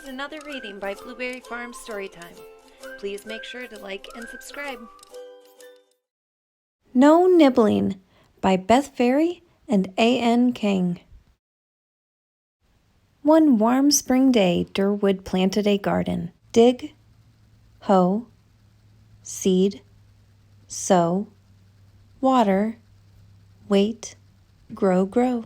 another reading by Blueberry Farm Storytime. Please make sure to like and subscribe. No Nibbling by Beth Ferry and A.N. Kang. One warm spring day, Derwood planted a garden. Dig, hoe, seed, sow, water, wait, grow, grow.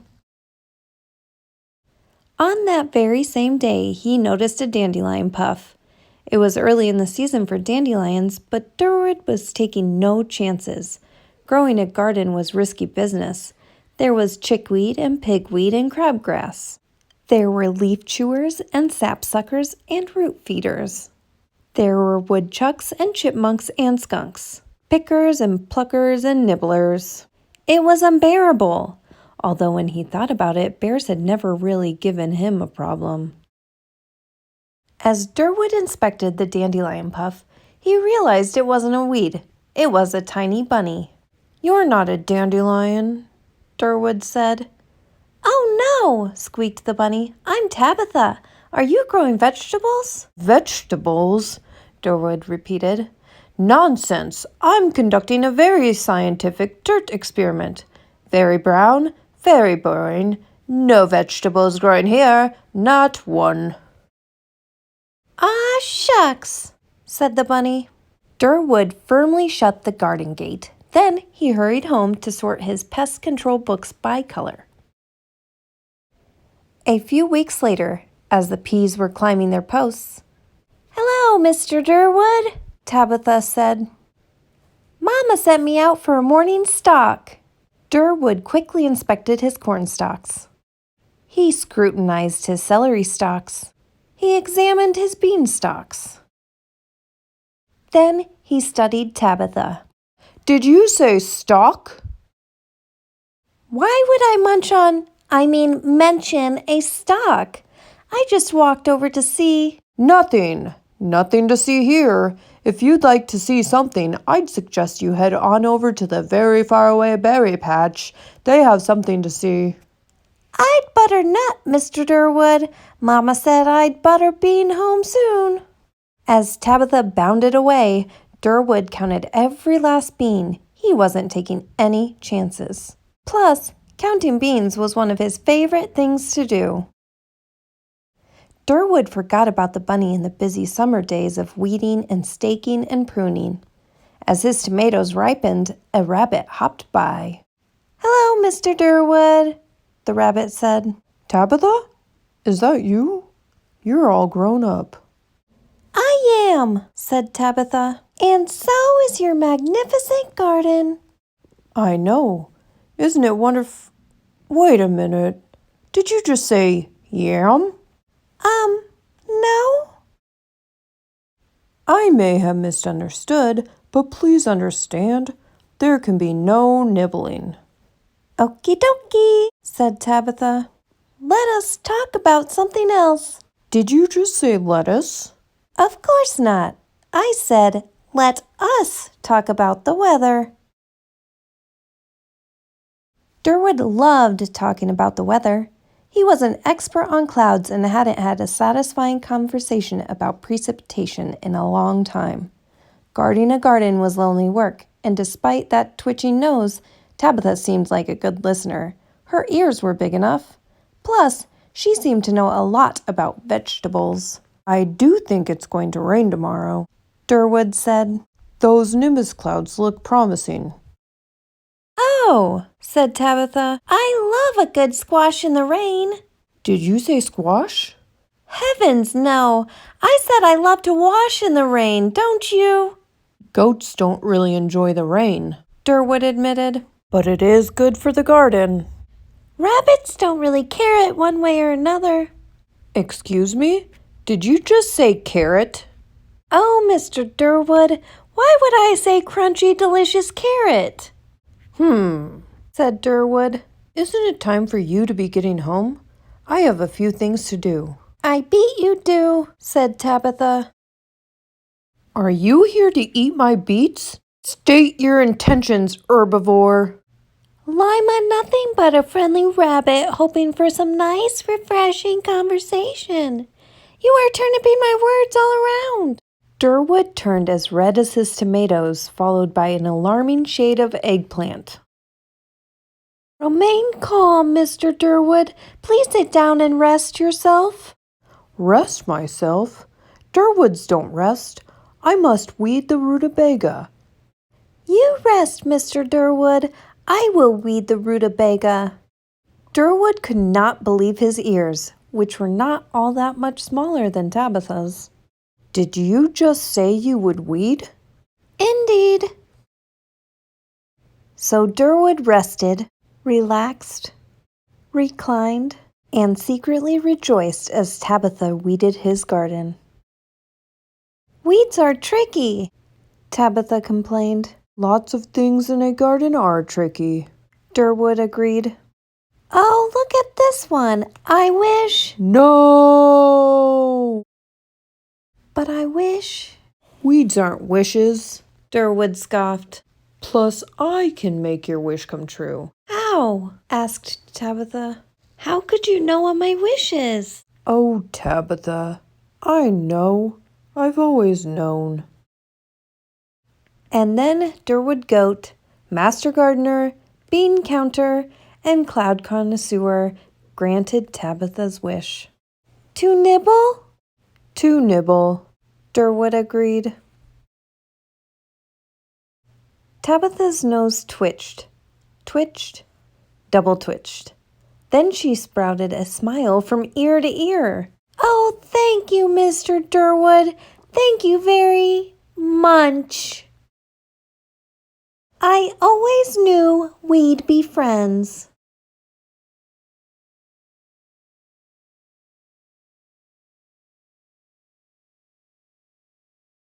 On that very same day, he noticed a dandelion puff. It was early in the season for dandelions, but Derwood was taking no chances. Growing a garden was risky business. There was chickweed and pigweed and crabgrass. There were leaf chewers and sapsuckers and root feeders. There were woodchucks and chipmunks and skunks, pickers and pluckers and nibblers. It was unbearable, although when he thought about it, bears had never really given him a problem. As Derwood inspected the dandelion puff, he realized it wasn't a weed. It was a tiny bunny. "You're not a dandelion," Derwood said. "Oh no," squeaked the bunny. "I'm Tabitha. Are you growing vegetables?" "Vegetables?" Derwood repeated. "Nonsense. I'm conducting a very scientific dirt experiment. Very brown, very boring. No vegetables growing here. Not one." "Ah, shucks," said the bunny. Derwood firmly shut the garden gate. Then he hurried home to sort his pest control books by color. A few weeks later, as the peas were climbing their posts, "Hello, Mr. Derwood," Tabitha said. "Mama sent me out for a morning stalk." Derwood quickly inspected his corn stalks. He scrutinized his celery stalks. He examined his bean stalks. Then he studied Tabitha. "Did you say stalk?" "Why would I mention a stalk? I just walked over to see—" Nothing to see here. If you'd like to see something, I'd suggest you head on over to the very faraway berry patch. They have something to see." "I'd butter nut, Mr. Derwood. Mama said I'd butter bean home soon." As Tabitha bounded away, Derwood counted every last bean. He wasn't taking any chances. Plus, counting beans was one of his favorite things to do. Derwood forgot about the bunny in the busy summer days of weeding and staking and pruning. As his tomatoes ripened, a rabbit hopped by. "Hello, Mr. Derwood," the rabbit said. "Tabitha? Is that you? You're all grown up." "I am," said Tabitha. "And so is your magnificent garden." "I know. Isn't it wonderful? Wait a minute. Did you just say yam?" No." "I may have misunderstood, but please understand, there can be no nibbling." "Okie dokie," said Tabitha. "Let us talk about something else." "Did you just say lettuce?" "Of course not. I said, let us talk about the weather." Derwood loved talking about the weather. He was an expert on clouds and hadn't had a satisfying conversation about precipitation in a long time. Guarding a garden was lonely work, and despite that twitching nose, Tabitha seemed like a good listener. Her ears were big enough. Plus, she seemed to know a lot about vegetables. "I do think it's going to rain tomorrow," Derwood said. "Those nimbus clouds look promising." "Oh," said Tabitha, "I love a good squash in the rain." "Did you say squash?" "Heavens, no. I said I love to wash in the rain, don't you?" "Goats don't really enjoy the rain," Derwood admitted. "But it is good for the garden." "Rabbits don't really care it one way or another." "Excuse me? Did you just say carrot?" "Oh, Mr. Derwood, why would I say crunchy, delicious carrot?" Said Derwood. "Isn't it time for you to be getting home? I have a few things to do." "I beat you do," said Tabitha. "Are you here to eat my beets? State your intentions, herbivore." "Lima, nothing but a friendly rabbit hoping for some nice, refreshing conversation. You are turniping my words all around. Derwood turned as red as his tomatoes, followed by an alarming shade of eggplant. Remain calm, Mr. Derwood. Please sit down and rest yourself. Rest myself? Derwoods don't rest. I must weed the rutabaga. You rest, Mr. Derwood. I will weed the rutabaga. Derwood could not believe his ears, which were not all that much smaller than Tabitha's. Did you just say you would weed? Indeed. So Derwood rested, relaxed, reclined, and secretly rejoiced as Tabitha weeded his garden. Weeds are tricky, Tabitha complained. Lots of things in a garden are tricky, Derwood agreed. Oh, look at this one. I wish. No! But I wish. Weeds aren't wishes, Derwood scoffed. Plus, I can make your wish come true. How? Asked Tabitha. How could you know what my wish is? Oh, Tabitha, I know. I've always known. And then Derwood Goat, Master Gardener, Bean Counter, and Cloud Connoisseur granted Tabitha's wish. To nibble? To nibble, Derwood agreed. Tabitha's nose twitched, double twitched. Then she sprouted a smile from ear to ear. Oh, thank you, Mr. Derwood. Thank you very much. I always knew we'd be friends.